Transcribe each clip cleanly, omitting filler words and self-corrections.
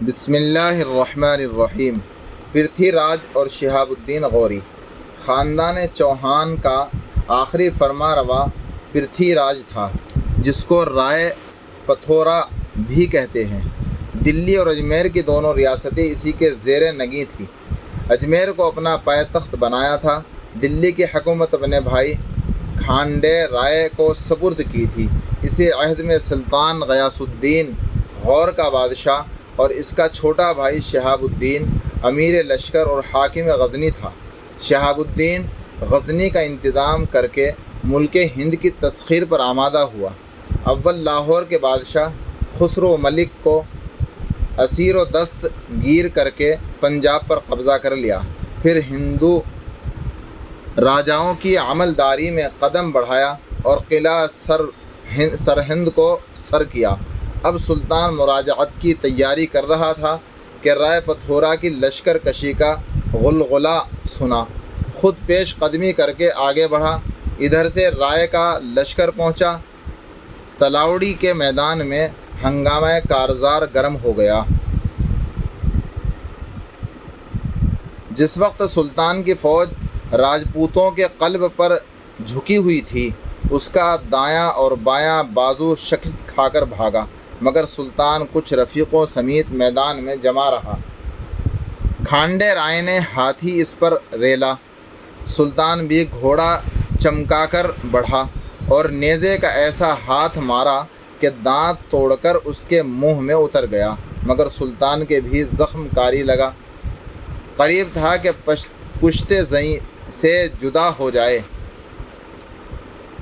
بسم اللہ الرحمن الرحیم۔ پرتھی راج اور شہاب الدین غوری۔ خاندان چوہان کا آخری فرما روا پرتھی راج تھا، جس کو رائے پتھورا بھی کہتے ہیں۔ دلی اور اجمیر کی دونوں ریاستیں اسی کے زیر نگیں تھیں۔ اجمیر کو اپنا پائے تخت بنایا تھا، دلی کی حکومت اپنے بھائی کھانڈے رائے کو سپرد کی تھی۔ اسی عہد میں سلطان غیاث الدین غور کا بادشاہ اور اس کا چھوٹا بھائی شہاب الدین امیر لشکر اور حاکم غزنی تھا۔ شہاب الدین غزنی کا انتظام کر کے ملک ہند کی تسخیر پر آمادہ ہوا۔ اول لاہور کے بادشاہ خسرو ملک کو اسیر و دست گیر کر کے پنجاب پر قبضہ کر لیا، پھر ہندو راجاؤں کی عملداری میں قدم بڑھایا اور قلعہ سرہند کو سر کیا۔ اب سلطان مراجعت کی تیاری کر رہا تھا کہ رائے پتھورا کی لشکر کشی کا غلغلہ سنا، خود پیش قدمی کر کے آگے بڑھا۔ ادھر سے رائے کا لشکر پہنچا۔ تلاوڑی کے میدان میں ہنگامہ کارزار گرم ہو گیا۔ جس وقت سلطان کی فوج راجپوتوں کے قلب پر جھکی ہوئی تھی، اس کا دایاں اور بایاں بازو شکست کھا کر بھاگا، مگر سلطان کچھ رفیقوں سمیت میدان میں جمع رہا۔ کھانڈے رائے نے ہاتھی اس پر ریلا، سلطان بھی گھوڑا چمکا کر بڑھا اور نیزے کا ایسا ہاتھ مارا کہ دانت توڑ کر اس کے منہ میں اتر گیا، مگر سلطان کے بھی زخم کاری لگا۔ قریب تھا کہ پشتے زیں سے جدا ہو جائے۔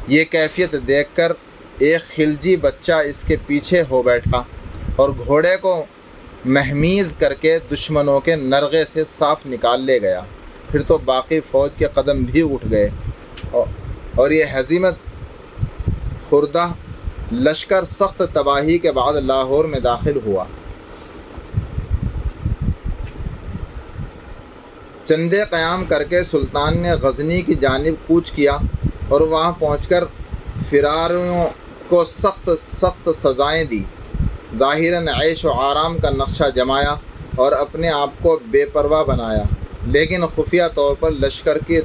یہ کیفیت دیکھ کر ایک خلجی بچہ اس کے پیچھے ہو بیٹھا اور گھوڑے کو مہمیز کر کے دشمنوں کے نرغے سے صاف نکال لے گیا۔ پھر تو باقی فوج کے قدم بھی اٹھ گئے اور یہ ہزیمت خوردہ لشکر سخت تباہی کے بعد لاہور میں داخل ہوا۔ چندے قیام کر کے سلطان نے غزنی کی جانب کوچ کیا اور وہاں پہنچ کر فراریوں کو سخت سزائیں دی، ظاہراً عیش و آرام کا نقشہ جمایا اور اپنے آپ کو بے پرواہ بنایا، لیکن خفیہ طور پر لشکر کی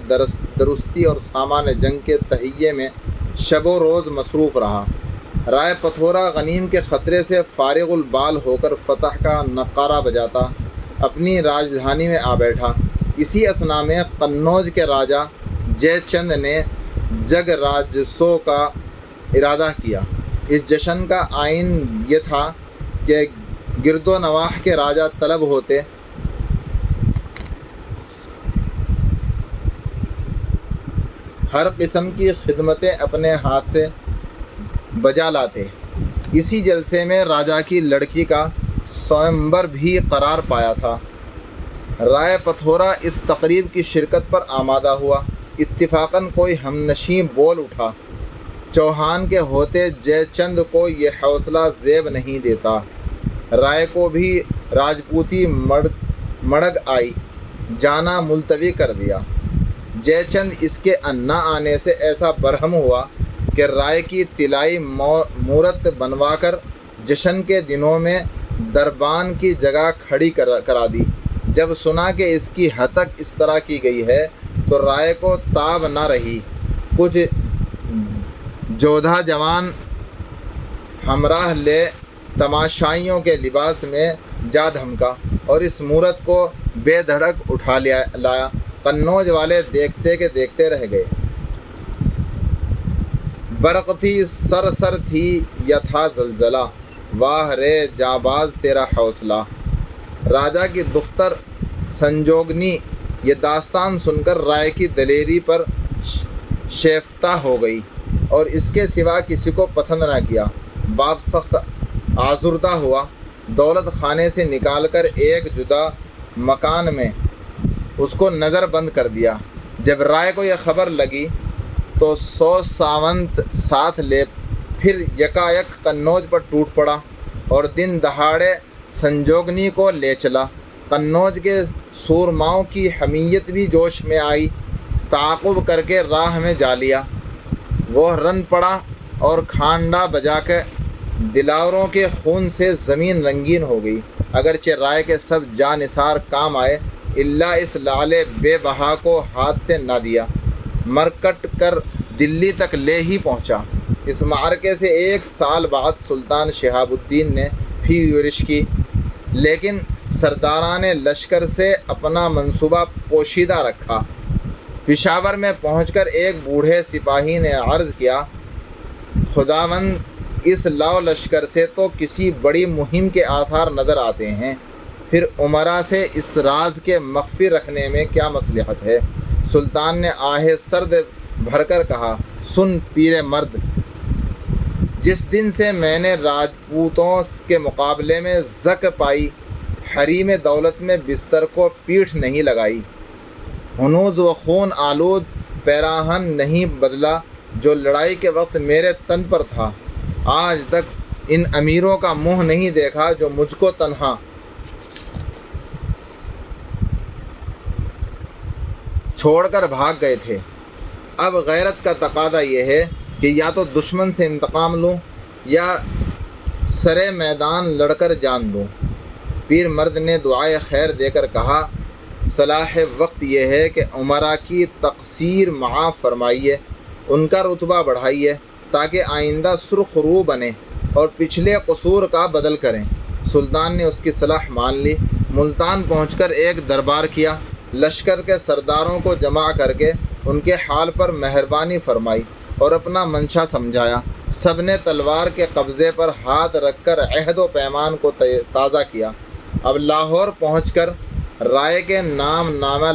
درستی اور سامان جنگ کے تہیے میں شب و روز مصروف رہا۔ رائے پتھورا غنیم کے خطرے سے فارغ البال ہو کر فتح کا نعرہ بجاتا اپنی راجدھانی میں آ بیٹھا۔ اسی اثنا میں قنوج کے راجا جے چند نے جگ راجسو کا ارادہ کیا۔ اس جشن کا آئین یہ تھا کہ گرد و نواح کے راجا طلب ہوتے، ہر قسم کی خدمتیں اپنے ہاتھ سے بجا لاتے۔ اسی جلسے میں راجا کی لڑکی کا سوئمبر بھی قرار پایا تھا۔ رائے پتھورا اس تقریب کی شرکت پر آمادہ ہوا۔ اتفاقاً کوئی ہمنشیں بول اٹھا، چوہان کے ہوتے جے چند کو یہ حوصلہ زیب نہیں دیتا۔ رائے کو بھی راجپوتی مڑگ آئی، جانا ملتوی کر دیا۔ جے چند اس کے نہ آنے سے ایسا برہم ہوا کہ رائے کی طلائی مورت بنوا کر جشن کے دنوں میں دربان کی جگہ کھڑی کرا دی۔ جب سنا کہ اس کی ہتک اس طرح کی گئی ہے تو رائے کو تاب نہ رہی۔ کچھ جودھا جوان ہمراہ لے تماشائیوں کے لباس میں جا دھمکا اور اس مورت کو بے دھڑک اٹھا لایا۔ قنوج والے دیکھتے کہ دیکھتے رہ گئے۔ برق تھی سر تھی یا تھا زلزلہ، واہ رے جانباز تیرا حوصلہ۔ راجا کی دختر سنجوگنی یہ داستان سن کر رائے کی دلیری پر شیفتہ ہو گئی اور اس کے سوا کسی کو پسند نہ کیا۔ باپ سخت آزردہ ہوا، دولت خانے سے نکال کر ایک جدا مکان میں اس کو نظر بند کر دیا۔ جب رائے کو یہ خبر لگی تو 100 ساونت ساتھ لے پھر یکایک قنوج پر ٹوٹ پڑا اور دن دہاڑے سنجوگنی کو لے چلا۔ قنوج کے سورماؤں کی حمیت بھی جوش میں آئی، تعاقب کر کے راہ میں جا لیا۔ وہ رن پڑا اور کھانڈا بجا کے دلاوروں کے خون سے زمین رنگین ہو گئی۔ اگرچہ رائے کے سب جاں نثار کام آئے، اللہ اس لعل بے بہا کو ہاتھ سے نہ دیا، مرکٹ کر دلی تک لے ہی پہنچا۔ اس معرکے سے 1 سال بعد سلطان شہاب الدین نے بھی یورش کی، لیکن سرداران لشکر سے اپنا منصوبہ پوشیدہ رکھا۔ پشاور میں پہنچ کر ایک بوڑھے سپاہی نے عرض کیا، خداوند، اس لاؤ لشکر سے تو کسی بڑی مہم کے آثار نظر آتے ہیں، پھر امراء سے اس راز کے مخفی رکھنے میں کیا مصلحت ہے؟ سلطان نے آہ سرد بھر کر کہا، سن پیر مرد، جس دن سے میں نے راجپوتوں کے مقابلے میں زک پائی، حریم دولت میں بستر کو پیٹھ نہیں لگائی، ہنوز و خون آلود پیراہن نہیں بدلا جو لڑائی کے وقت میرے تن پر تھا، آج تک ان امیروں کا منہ نہیں دیکھا جو مجھ کو تنہا چھوڑ کر بھاگ گئے تھے۔ اب غیرت کا تقاضا یہ ہے کہ یا تو دشمن سے انتقام لوں یا سرے میدان لڑ کر جان دوں۔ پیر مرد نے دعائے خیر دے کر کہا، صلاح وقت یہ ہے کہ امراء کی تقصیر معاف فرمائیے، ان کا رتبہ بڑھائیے تاکہ آئندہ سرخ رو بنے اور پچھلے قصور کا بدل کریں۔ سلطان نے اس کی صلاح مان لی۔ ملتان پہنچ کر ایک دربار کیا، لشکر کے سرداروں کو جمع کر کے ان کے حال پر مہربانی فرمائی اور اپنا منشا سمجھایا۔ سب نے تلوار کے قبضے پر ہاتھ رکھ کر عہد و پیمان کو تازہ کیا۔ اب لاہور پہنچ کر رائے کے نام نامہ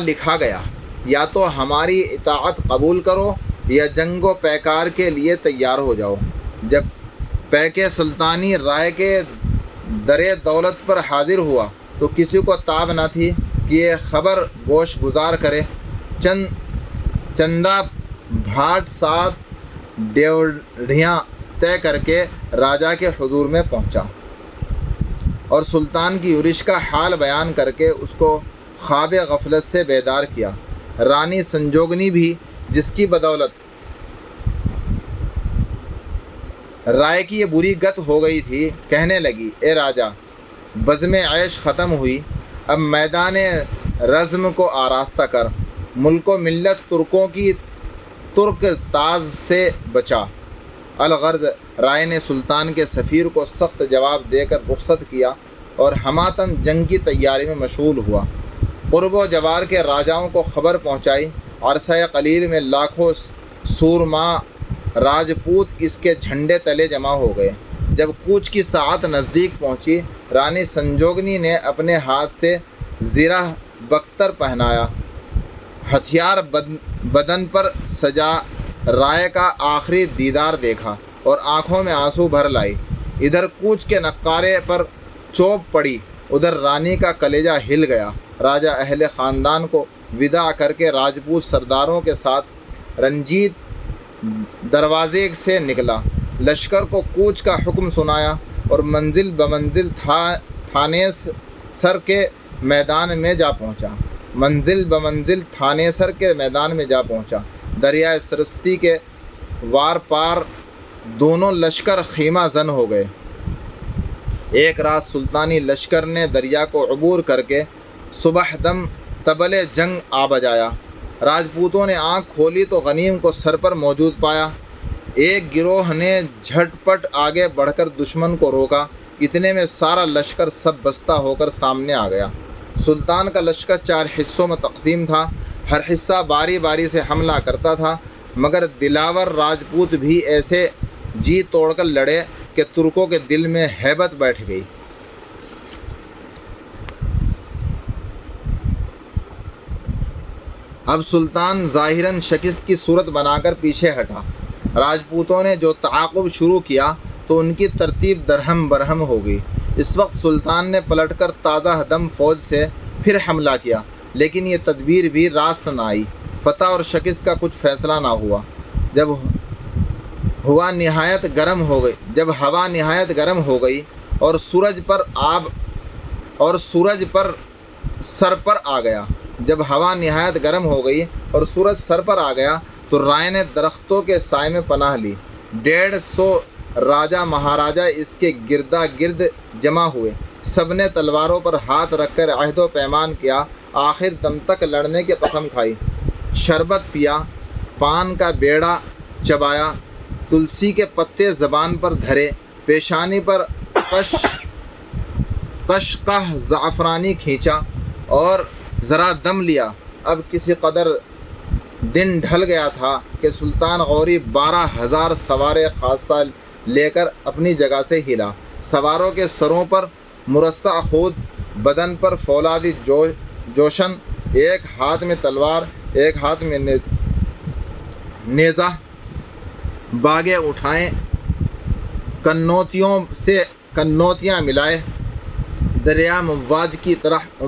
لکھا گیا، یا تو ہماری اطاعت قبول کرو یا جنگ و پیکار کے لیے تیار ہو جاؤ۔ جب پیک سلطانی رائے کے درے دولت پر حاضر ہوا تو کسی کو تاب نہ تھی کہ یہ خبر گوش گزار کرے۔ چندہ بھاٹ 7 ڈیوڑیاں طے کر کے راجا کے حضور میں پہنچا اور سلطان کی یورش کا حال بیان کر کے اس کو خواب غفلت سے بیدار کیا۔ رانی سنجوگنی بھی، جس کی بدولت رائے کی یہ بری گت ہو گئی تھی، کہنے لگی، اے راجا، بزم عیش ختم ہوئی، اب میدان رزم کو آراستہ کر، ملک و ملت ترکوں کی ترک تاز سے بچا۔ الغرض رائے نے سلطان کے سفیر کو سخت جواب دے کر رخصت کیا اور ہماتم جنگ کی تیاری میں مشغول ہوا۔ قرب و جوار کے راجاؤں کو خبر پہنچائی۔ عرصہ قلیل میں لاکھوں سورما راجپوت اس کے جھنڈے تلے جمع ہو گئے۔ جب کوچ کی ساعت نزدیک پہنچی، رانی سنجوگنی نے اپنے ہاتھ سے زرہ بختر پہنایا، ہتھیار بدن پر سجا، رائے کا آخری دیدار دیکھا اور آنکھوں میں آنسو بھر لائی۔ ادھر کوچ کے نقارے پر چوب پڑی، ادھر رانی کا کلیجہ ہل گیا۔ راجہ اہل خاندان کو وداع کر کے راجپوت سرداروں کے ساتھ رنجیت دروازے سے نکلا، لشکر کو کوچ کا حکم سنایا اور منزل بمنزل تھانے سر کے میدان میں جا پہنچا۔ دریائے سرستی کے وار پار دونوں لشکر خیمہ زن ہو گئے۔ ایک رات سلطانی لشکر نے دریا کو عبور کر کے صبح دم طبل جنگ آ بجایا۔ راجپوتوں نے آنکھ کھولی تو غنیم کو سر پر موجود پایا۔ ایک گروہ نے جھٹ پٹ آگے بڑھ کر دشمن کو روکا، اتنے میں سارا لشکر سب بستہ ہو کر سامنے آ گیا۔ سلطان کا لشکر 4 حصوں میں تقسیم تھا، ہر حصہ باری باری سے حملہ کرتا تھا، مگر دلاور راجپوت بھی ایسے جی توڑ کر لڑے کہ ترکوں کے دل میں ہیبت بیٹھ گئی۔ اب سلطان ظاہراً شکست کی صورت بنا کر پیچھے ہٹا۔ راجپوتوں نے جو تعاقب شروع کیا تو ان کی ترتیب درہم برہم ہو گئی۔ اس وقت سلطان نے پلٹ کر تازہ دم فوج سے پھر حملہ کیا، لیکن یہ تدبیر بھی راست نہ آئی۔ فتح اور شکست کا کچھ فیصلہ نہ ہوا۔ جب ہوا نہایت گرم ہو گئی اور سورج پر سر پر آ گیا، جب ہوا نہایت گرم ہو گئی اور سورج سر پر آ گیا تو رائے نے درختوں کے سائے میں پناہ لی۔ 150 راجا مہاراجا اس کے گردا گرد جمع ہوئے۔ سب نے تلواروں پر ہاتھ رکھ کر عہد و پیمان کیا، آخر دم تک لڑنے کی قسم کھائی، شربت پیا، پان کا بیڑا چبایا، تلسی کے پتے زبان پر دھرے، پیشانی پر قشقہ زعفرانی کھینچا اور ذرا دم لیا۔ اب کسی قدر دن ڈھل گیا تھا کہ سلطان غوری 12,000 سوار خاصہ لے کر اپنی جگہ سے ہلا۔ سواروں کے سروں پر مرصع خود، بدن پر فولادی جوشن، ایک ہاتھ میں تلوار، ایک ہاتھ میں نیزہ، باگے اٹھائے، کنوتیوں سے کنوتیاں ملائے، دریا مواج کی طرح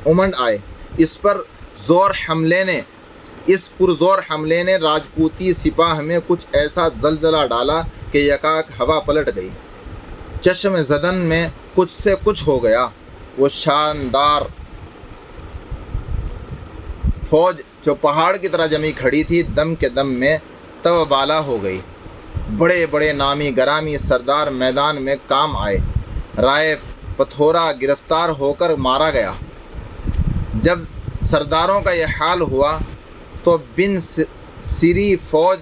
امنڈ آئے۔ اس پرزور حملے نے راجپوتی سپاہ میں کچھ ایسا زلزلہ ڈالا کہ یکاک ہوا پلٹ گئی، چشم زدن میں کچھ سے کچھ ہو گیا۔ وہ شاندار فوج جو پہاڑ کی طرح جمی کھڑی تھی، دم کے دم میں تب بالا ہو گئی۔ بڑے بڑے نامی گرامی سردار میدان میں کام آئے۔ رائے پتھورا گرفتار ہو کر مارا گیا۔ جب سرداروں کا یہ حال ہوا تو بن سری فوج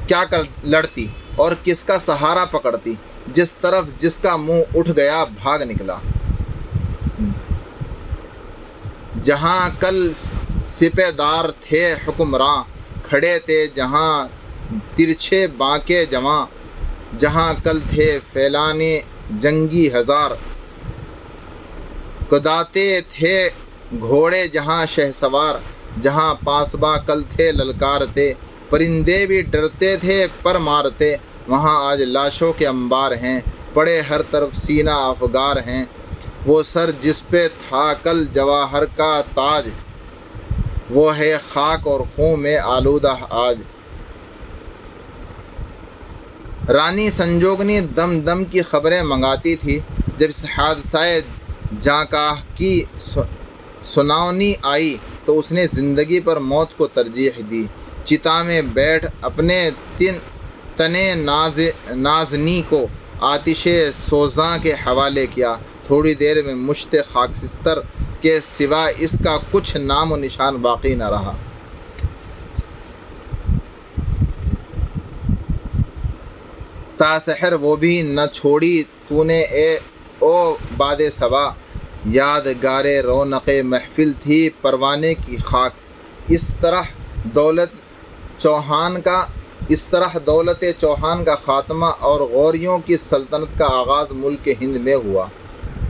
کیا کر لڑتی اور کس کا سہارا پکڑتی؟ جس طرف جس کا منہ اٹھ گیا بھاگ نکلا۔ جہاں کل سپہ دار تھے حکمراں، کھڑے تھے جہاں ترچھے بانکے جواں، جہاں کل تھے فیلانے جنگی ہزار، کداتے تھے گھوڑے جہاں شہسوار، جہاں پاسباں کل تھے للکارتے، پرندے بھی ڈرتے تھے پر مارتے، وہاں آج لاشوں کے انبار ہیں، پڑے ہر طرف سینہ افگار ہیں۔ وہ سر جس پہ تھا کل جواہر کا تاج، وہ ہے خاک اور خون میں آلودہ آج۔ رانی سنجوگنی دم دم کی خبریں منگاتی تھی۔ جب اس حادثہ جاں کی سناونی آئی تو اس نے زندگی پر موت کو ترجیح دی۔ چتا میں بیٹھ اپنے تنے نازنی کو آتش سوزاں کے حوالے کیا۔ تھوڑی دیر میں مشت خاکستر کے سوا اس کا کچھ نام و نشان باقی نہ رہا۔ تا سحر وہ بھی نہ چھوڑی تو نے او باد صبا، یادگار رونق محفل تھی پروانے کی خاک۔ اس طرح دولت چوہان کا خاتمہ اور غوریوں کی سلطنت کا آغاز ملک ہند میں ہوا۔